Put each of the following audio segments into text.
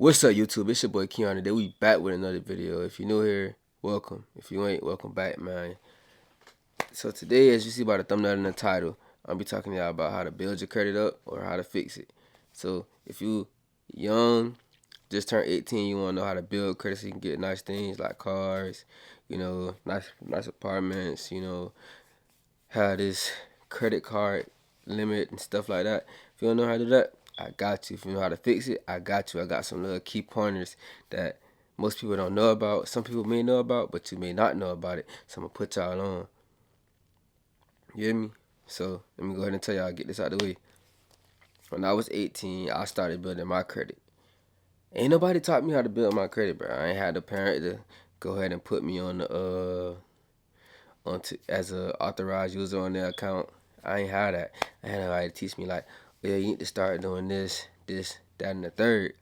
What's up, YouTube? It's your boy Keon today. We back with another video. If you're new here, welcome. If you ain't, welcome back, man. So today, as you see by the thumbnail and the title, I'll be talking to y'all about how to build your credit up or how to fix it. So if you young, just turned 18, you want to know how to build credit so you can get nice things like cars, nice apartments, have this credit card limit and stuff like that. If you don't know how to do that, I got you. If you know how to fix it, I got you. I got some little key pointers that most people don't know about. Some people may know about, but you may not know about it. So I'm gonna put y'all on. You hear me? So let me go ahead and tell y'all, get this out of the way. When I was 18, I started building my credit. Ain't nobody taught me how to build my credit, bro. I ain't had a parent to go ahead and put me on the as a authorized user on their account. I ain't had that. I had nobody to teach me like, yeah, you need to start doing this, that, and the third.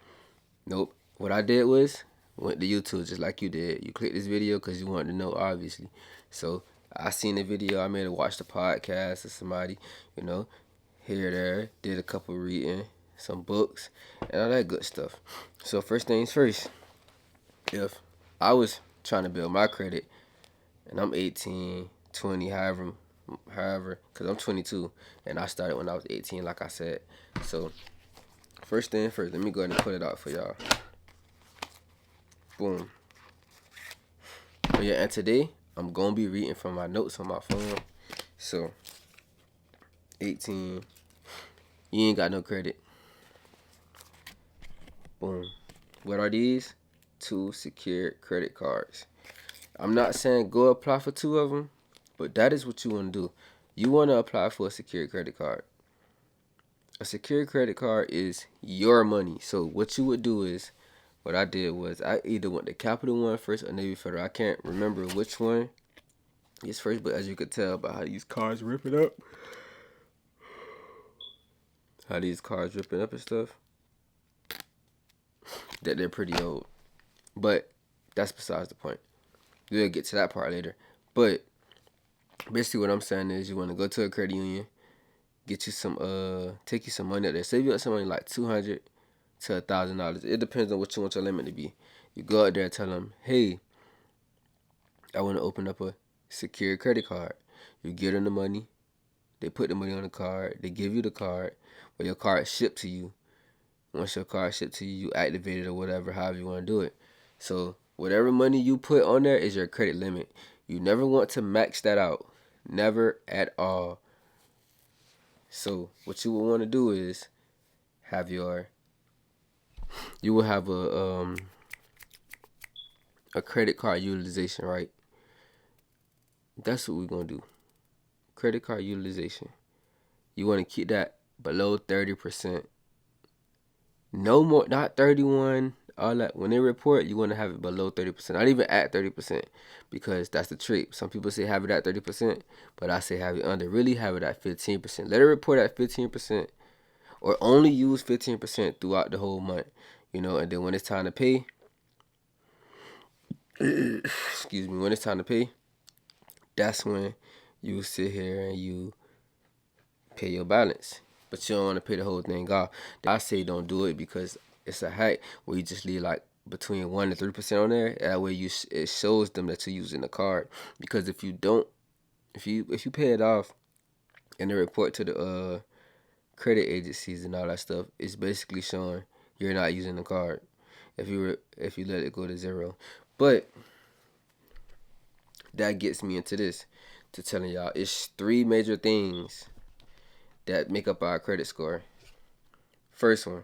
Nope. What I did was went to YouTube just like you did. You clicked this video because you wanted to know, obviously. So I seen the video. I made her watch the podcast of somebody, here, there, did a couple reading, some books, and all that good stuff. So first things first, if I was trying to build my credit and I'm 18, 20, however, because I'm 22 and I started when I was 18, like I said. So first thing first, let me go ahead and put it out for y'all. Boom. Oh yeah, and today I'm gonna be reading from my notes on my phone. So 18, you ain't got no credit. Boom. What are these? 2 secured credit cards. I'm not saying go apply for 2 of them, but that is what you want to do. You want to apply for a secured credit card. A secured credit card is your money. So what you would do is, what I did was I either went to Capital One first or Navy Federal. I can't remember which one is first, but as you could tell by how these cards ripping up, and stuff, that they're pretty old. But that's besides the point. We'll get to that part later. But basically what I'm saying is you want to go to a credit union, get you some take you some money out there. Save you up some money like $200 to $1,000. It depends on what you want your limit to be. You go out there and tell them, hey, I want to open up a secured credit card. You give them the money. They put the money on the card. They give you the card. But your card is shipped to you. Once your card is shipped to you, you activate it or whatever, however you want to do it. So whatever money you put on there is your credit limit. You never want to max that out. Never at all. So what you will want to do is you will have a credit card utilization, right? That's what we're gonna do. Credit card utilization. You want to keep that below 30%. No more, not 31. All that. When they report, you want to have it below 30%. Not even at 30%, because that's the trick. Some people say have it at 30%, but I say have it under. Really have it at 15%. Let it report at 15%, or only use 15% throughout the whole month. And then when it's time to pay, excuse me, when it's time to pay, that's when you sit here and you pay your balance. But you don't want to pay the whole thing off. I say don't do it because it's a hack where you just leave like between 1 to 3% on there. That way it shows them that you're using the card. Because if you don't, if you pay it off and they report to the credit agencies and all that stuff, it's basically showing you're not using the card. If you let it go to zero. But that gets me into this, to telling y'all it's 3 major things that make up our credit score. First one,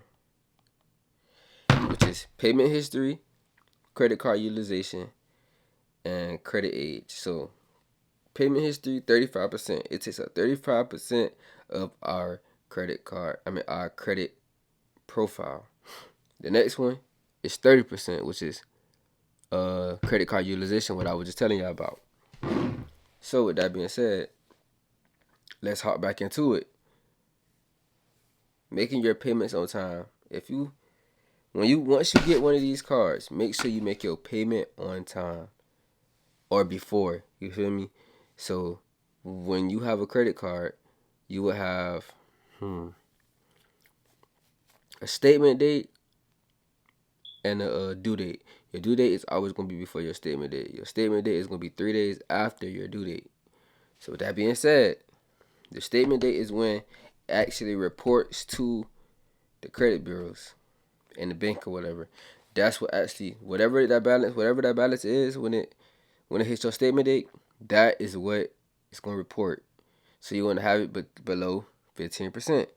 which is payment history, credit card utilization, and credit age. So payment history, 35%. It takes up 35% of our our credit profile. The next one is 30%, which is credit card utilization, what I was just telling y'all about. So with that being said, let's hop back into it. Making your payments on time. Once you get one of these cards, make sure you make your payment on time or before. You feel me? So when you have a credit card, you will have a statement date and a due date. Your due date is always going to be before your statement date. Your statement date is going to be 3 days after your due date. So with that being said, the statement date is when it actually reports to the credit bureaus and the bank or whatever. That's what actually whatever that balance is when it hits your statement date, that is what it's gonna report. So you want to have it below 15%.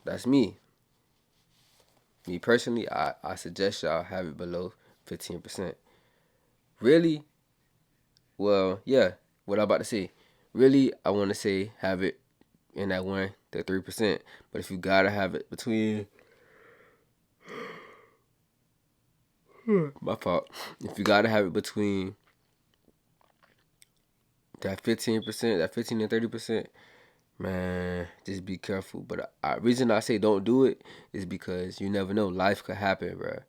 That's me. Me personally, I suggest y'all have it below 15%. Really? Well, yeah. What I'm about to say. Really, I want to say have it in that 1 to 3%. But if you gotta have it between my fault. If you gotta have it between that 15%, that 15 to 30%, man, just be careful. But reason I say don't do it is because you never know. Life could happen, bro.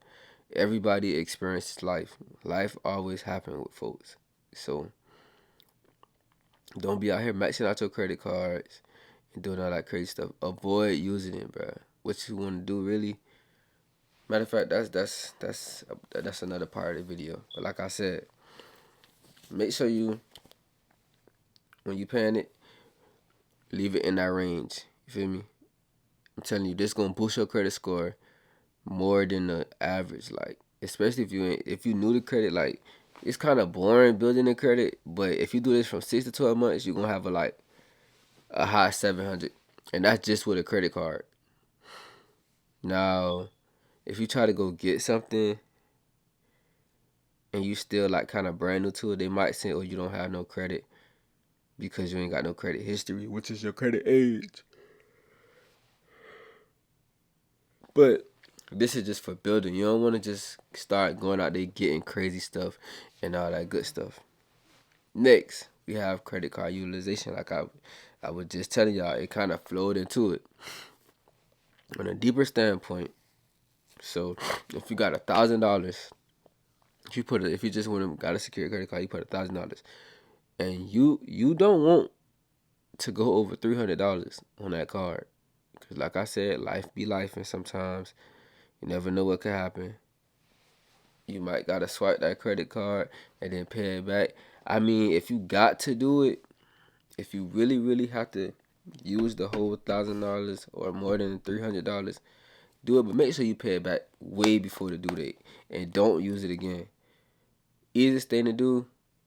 Everybody experiences life. Life always happens with folks. So don't be out here maxing out your credit cards and doing all that crazy stuff. Avoid using it, bro. What you want to do, really. Matter of fact, that's another part of the video. But like I said, make sure you, when you paying it, leave it in that range. You feel me? I'm telling you, this gonna boost your credit score more than the average. Like, especially if you new to credit, like it's kind of boring building the credit. But if you do this from 6 to 12 months, you're gonna have a high 700, and that's just with a credit card. Now, if you try to go get something and you still like kind of brand new to it, they might say, "Oh, you don't have no credit because you ain't got no credit history, which is your credit age." But this is just for building. You don't want to just start going out there getting crazy stuff and all that good stuff. Next, we have credit card utilization. Like I was just telling y'all, it kind of flowed into it on a deeper standpoint. So if you got $1,000, if you just got a secure credit card, you put $1,000, and you don't want to go over $300 on that card, because like I said, life be life, and sometimes you never know what could happen. You might gotta swipe that credit card and then pay it back. I mean, if you got to do it, if you really, really have to use the whole $1,000 or more than $300, do it. But make sure you pay it back way before the due date, and don't use it again. Easiest thing to do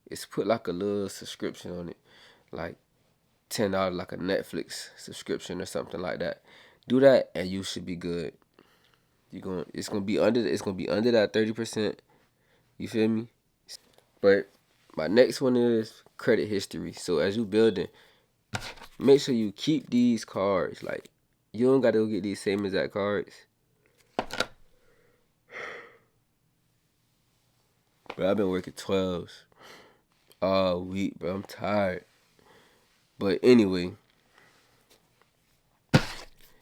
is put like a little subscription on it, like $10, like a Netflix subscription or something like that. Do that, and you should be good. It's gonna be under that 30%. You feel me? But my next one is credit history. So as you building, make sure you keep these cards. Like, you don't gotta go get these same exact cards. But I've been working 12s all week, bro. I'm tired. But anyway,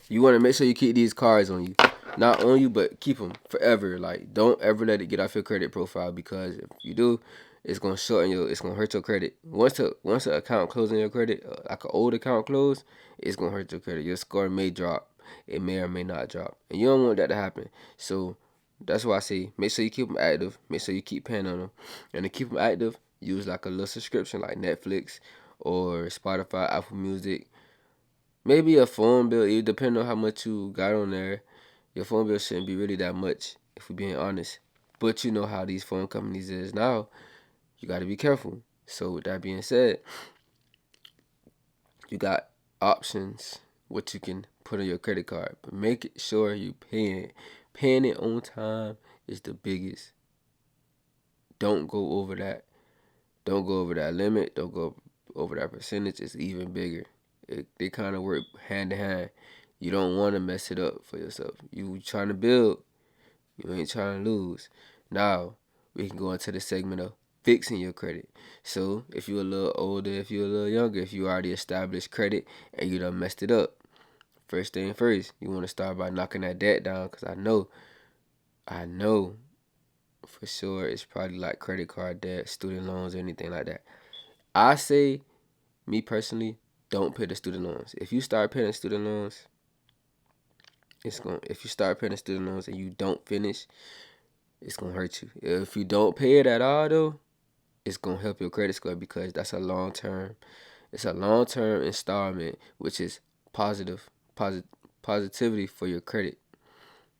you want to make sure you keep these cards on you. Not on you, but keep them forever. Like, don't ever let it get off your credit profile, because if you do, it's gonna hurt your credit. Once an account closes on your credit, like an old account close, it's gonna hurt your credit. Your score may drop. It may or may not drop, and you don't want that to happen. So that's why I say make sure you keep them active. Make sure you keep paying on them, and to keep them active, use like a little subscription like Netflix or Spotify, Apple Music. Maybe a phone bill, it depends on how much you got on there. Your phone bill shouldn't be really that much, if we're being honest. But you know how these phone companies is now. You got to be careful. So with that being said, you got options what you can put on your credit card, but make sure you paying it. Paying it on time is the biggest. Don't go over that. Don't go over that limit. Don't go over that percentage. It's even bigger. They kind of work hand in hand. You don't want to mess it up for yourself. You trying to build. You ain't trying to lose. Now, we can go into the segment of fixing your credit. So, if you're a little older, if you're a little younger, if you already established credit and you done messed it up, first thing first, you want to start by knocking that debt down, because I know for sure it's probably like credit card debt, student loans, anything like that. I say, me personally, don't pay the student loans. If you start paying student loans, if you start paying student loans and you don't finish, it's gonna hurt you. If you don't pay it at all though, it's gonna help your credit score because that's a long term. It's a long term installment, which is positive, positivity for your credit.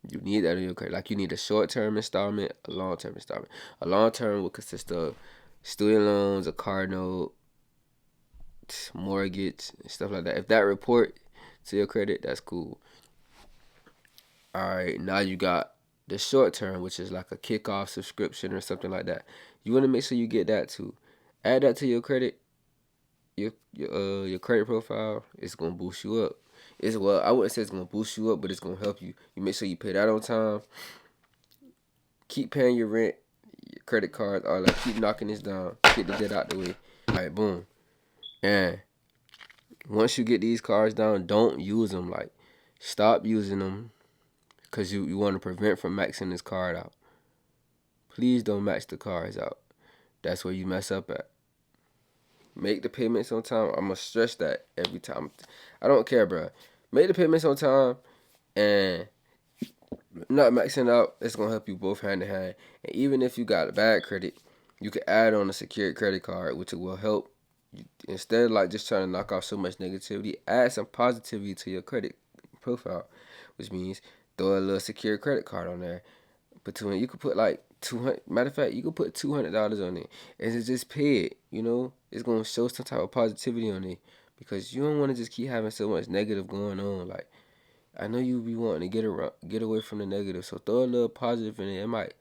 You need that in your credit. Like you need a short term installment, a long term installment. A long term will consist of student loans, a car note, mortgage, and stuff like that. If that report to your credit, that's cool. All right, now you got the short term, which is like a kickoff subscription or something like that. You want to make sure you get that too. Add that to your credit, your credit profile. It's gonna boost you up. It's well, I wouldn't say it's gonna boost you up, but it's gonna help you. You make sure you pay that on time. Keep paying your rent, your credit cards, all that. Keep knocking this down. Get the debt out the way. All right, boom. And once you get these cards down, don't use them. Like, stop using them because you want to prevent from maxing this card out. Please don't max the cards out. That's where you mess up at. Make the payments on time. I'm going to stress that every time. I don't care, bro. Make the payments on time and not maxing out. It's going to help you both hand in hand. And even if you got a bad credit, you can add on a secured credit card, which will help. Instead of like just trying to knock off so much negativity, add some positivity to your credit profile, which means throw a little secure credit card on there. You could put like 200. Matter of fact, you could put $200 on it, and it's just pay it. You know, it's gonna show some type of positivity on it because you don't want to just keep having so much negative going on. Like I know you be wanting to get away from the negative, so throw a little positive in it. It might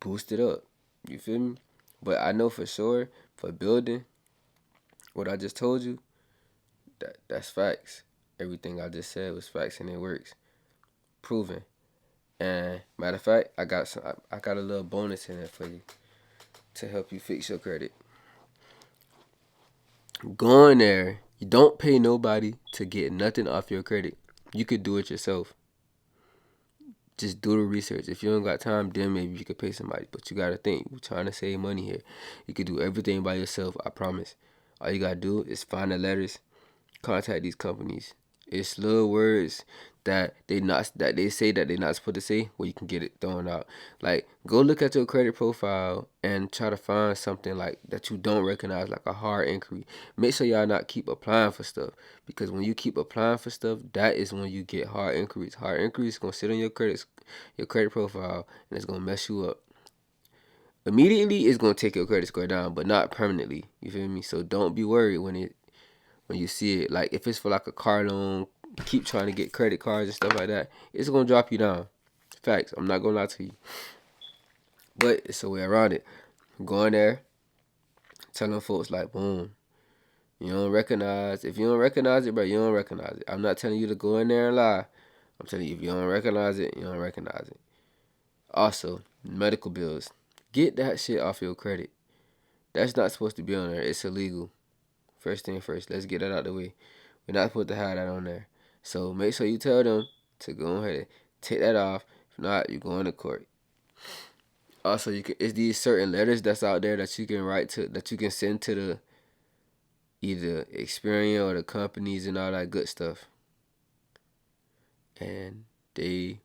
boost it up. You feel me? But I know for sure for building what I just told you, that's facts. Everything I just said was facts and it works. Proven. And matter of fact, I got a little bonus in there for you to help you fix your credit. Go in there. You don't pay nobody to get nothing off your credit. You could do it yourself. Just do the research. If you don't got time, then maybe you could pay somebody. But you gotta think. We're trying to save money here. You could do everything by yourself. I promise. All you gotta do is find the letters, contact these companies. It's little words that they say that they're not supposed to say where you can get it thrown out. Like go look at your credit profile and try to find something like that you don't recognize, like a hard inquiry. Make sure y'all not keep applying for stuff because when you keep applying for stuff, that is when you get hard inquiries. Hard inquiries gonna sit on your credit profile and it's gonna mess you up. Immediately, it's gonna take your credit score down, but not permanently. You feel me? So don't be worried when you see it. Like if it's for like a car loan, keep trying to get credit cards and stuff like that, it's gonna drop you down. Facts. I'm not gonna lie to you. But it's a way around it. Go in there, telling folks like, boom. If you don't recognize it, bro, you don't recognize it. I'm not telling you to go in there and lie. I'm telling you, if you don't recognize it, you don't recognize it. Also, medical bills. Get that shit off your credit. That's not supposed to be on there. It's illegal. First thing first, let's get that out the way. We're not supposed to have that on there. So make sure you tell them to go ahead and take that off. If not, you're going to court. Also, it's these certain letters that's out there that you can that you can send to the either Experian or the companies and all that good stuff. And I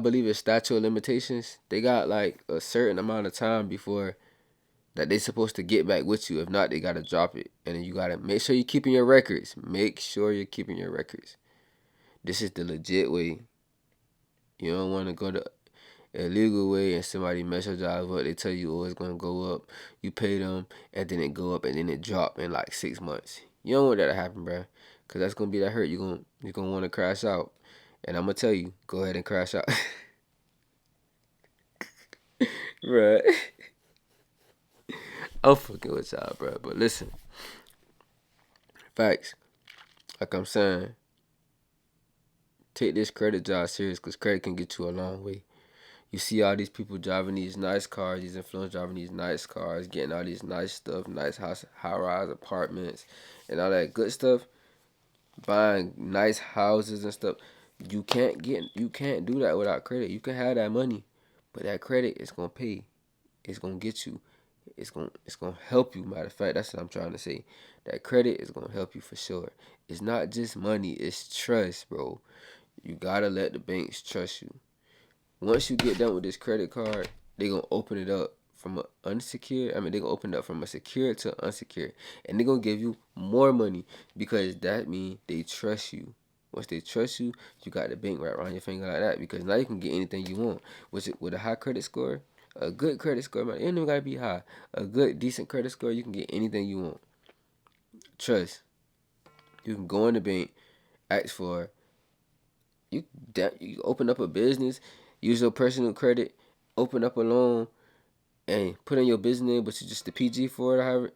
believe it's statute of limitations. They got like a certain amount of time before that they supposed to get back with you. If not, they gotta drop it. And then you gotta make sure you're keeping your records. Make sure you're keeping your records. This is the legit way. You don't want to go the illegal way and somebody mess your job up. They tell you, oh, it's gonna go up. You pay them, and then it go up, and then it drop in like 6 months. You don't want that to happen, bro. Cause that's gonna be that hurt. You're gonna want to crash out. And I'm gonna tell you, go ahead and crash out. Right. I'm fucking with y'all, bro. But listen, facts. Like I'm saying, take this credit job serious because credit can get you a long way. You see all these people driving these nice cars, these influencers driving these nice cars, getting all these nice stuff, nice high-rise apartments, and all that good stuff, buying nice houses and stuff. You can't do that without credit. You can have that money, but that credit is gonna pay. It's gonna get you. It's gonna help you. Matter of fact, that's what I'm trying to say. That credit is gonna help you for sure. It's not just money, it's trust, bro. You gotta let the banks trust you. once you get done with this credit card, they gonna open it up from a unsecured. I mean, they gonna open it up from a secured to unsecured, and they gonna give you more money because that means they trust you. Once they trust you, you got the bank right around your finger like that because now you can get anything you want. With a high credit score, a good credit score, man, it ain't even gotta be high. A good, decent credit score, you can get anything you want. Trust. You can go in the bank, ask for you. You open up a business, use your personal credit, open up a loan, and put in your business name, but you just the PG for it. However,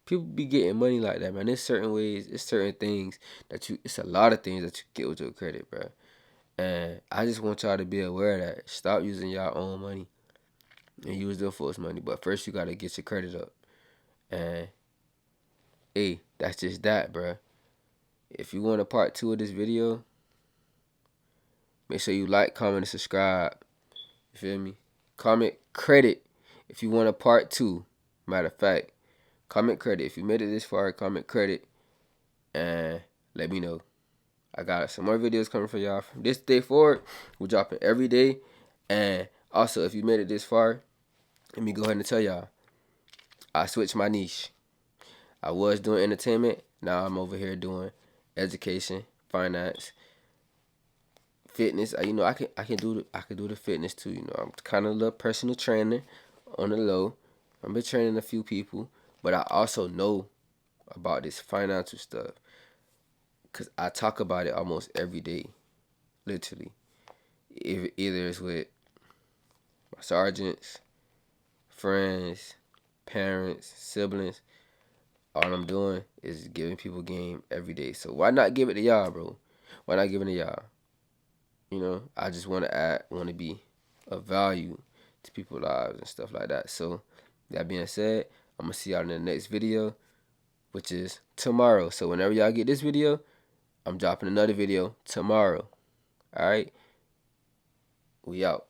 people be getting money like that, man. There's certain ways, it's certain things that you. It's a lot of things that you get with your credit, bro. And I just want y'all to be aware of that. Stop using y'all own money and use them folks' money. But first, you gotta get your credit up. And hey, that's just that, bro. If you want a part 2 of this video, make sure you like, comment, and subscribe. You feel me? Comment credit if you want a part 2. Matter of fact, comment credit. If you made it this far, comment credit and let me know. I got some more videos coming for y'all from this day forward. We're dropping every day. And also, if you made it this far, let me go ahead and tell y'all, I switched my niche. I was doing entertainment. Now I'm over here doing education, finance, fitness. You know, I can do the fitness too. You know, I'm kind of a little personal trainer on the low. I've been training a few people, but I also know about this financial stuff because I talk about it almost every day, literally. Either it's with my sergeants, friends, parents, siblings. All I'm doing is giving people game every day. So why not give it to y'all, bro? Why not give it to y'all? You know, I just want to be of value to people's lives and stuff like that. So that being said, I'm gonna see y'all in the next video, which is tomorrow. So whenever y'all get this video, I'm dropping another video tomorrow. All right, we out.